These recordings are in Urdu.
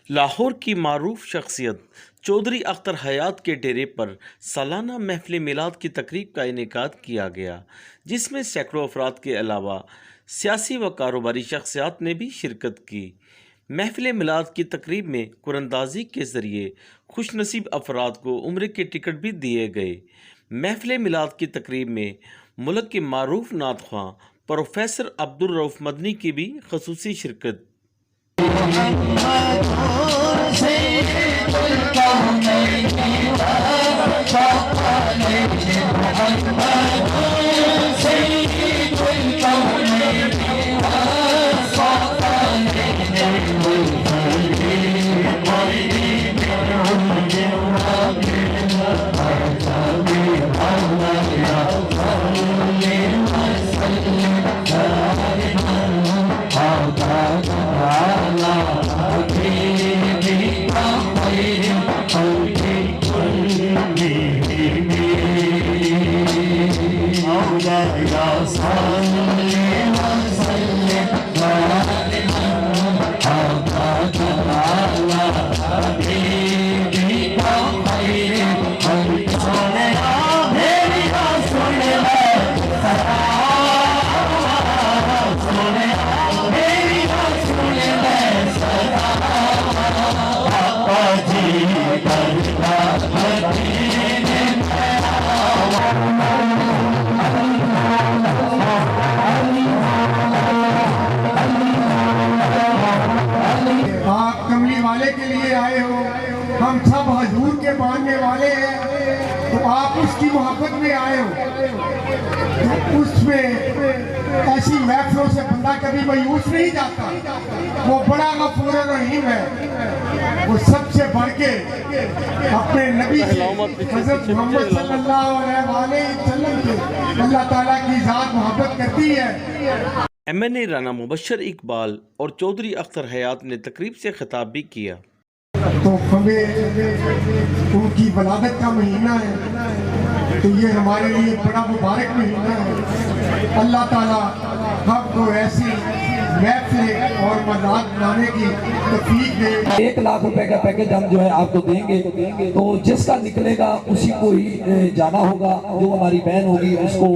لاہور کی معروف شخصیت چودھری اختر حیات کے ڈیرے پر سالانہ محفل میلاد کی تقریب کا انعقاد کیا گیا، جس میں سینکڑوں افراد کے علاوہ سیاسی و کاروباری شخصیات نے بھی شرکت کی۔ محفل میلاد کی تقریب میں قرآن اندازی کے ذریعے خوش نصیب افراد کو عمرے کے ٹکٹ بھی دیے گئے۔ محفل میلاد کی تقریب میں ملک کے معروف نعت خواں پروفیسر عبدالرؤف مدنی کی بھی خصوصی شرکت۔ آپ کملی والے کے لیے آئے ہو، ہم سب حضور کے ماننے والے ہیں، تو آپ اس کی محبت میں آئے ہو، تو اس میں ایسی محفلوں سے بندہ کبھی مایوس نہیں جاتا۔ وہ بڑا غفور رحیم ہے، وہ سب سے بڑھ کے اپنے نبی سے حضرت محمد صلی اللہ علیہ وسلم سے اللہ تعالیٰ کی ذات محبت کرتی ہے۔ MNA رانا مبشر اقبال اور چودھری اختر حیات نے تقریب سے خطاب بھی کیا۔ تو ہمیں ان کی ولادت کا مہینہ ہے، تو یہ ہمارے لیے بڑا مبارک مہینہ ہے۔ اللہ تعالیٰ ہم کو ایسی محفلیں اور مزاد بنانے کی توفیق دے۔ 1 لاکھ روپے کا پیکج ہم جو ہے آپ کو دیں گے، تو جس کا نکلے گا اسی کو ہی جانا ہوگا۔ جو ہماری بہن ہوگی اس کو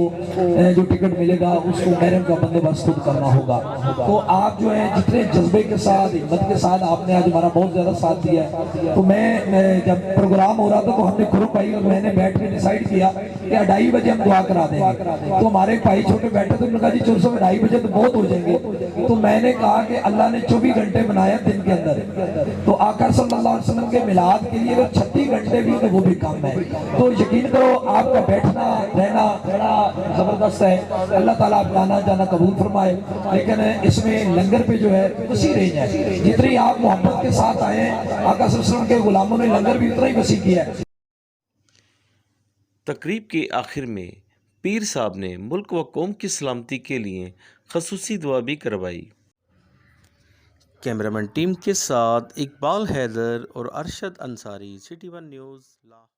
جو ٹکٹ ملے گا اس کو محرم کا بندوبست خود کرنا ہوگا۔ تو آپ جو ہے جتنے جذبے کے ساتھ، ہمت کے ساتھ آپ نے آج ہمارا بہت زیادہ ساتھ دیا ہے۔ تو میں جب پروگرام ہو رہا تھا تو ہم نے گروپ بھائی اور میں نے بیٹھ کے ڈیسائیڈ کیا کہ 2:30 بجے ہم دعا کرا دیں گے۔ تو ہمارے بھائی چھوٹے بیٹھے تو انہوں نے کہا جی 2:30 بجے تو بہت ہو جائیں گے۔ تو میں نے کہا کہ اللہ نے 24 گھنٹے بنایا دن کے اندر، تو آقا صلی اللہ علیہ وسلم کے میلاد کے لیے اگر 36 گھنٹے بھی تو وہ بھی کم ہے۔ تو یقین کرو آپ کا بیٹھنا رہنا بڑا زبردست ہے۔ اللہ تعالیٰ آپ کا آنا جانا قبول فرمائے۔ لیکن اس میں لنگر پہ جو ہے وسیع رینج ہے، جتنی آپ محبت کے ساتھ آئے ہیں آقا صلی اللہ علیہ وسلم کے غلاموں نے لنگر بھی اتنا ہی وسیع کیا ہے۔ تقریب کے آخر میں پیر صاحب نے ملک و قوم کی سلامتی کے لیے خصوصی دعا بھی کروائی۔ کیمرامین ٹیم کے ساتھ اقبال حیدر اور Arshad Ansari, City One news Lahore.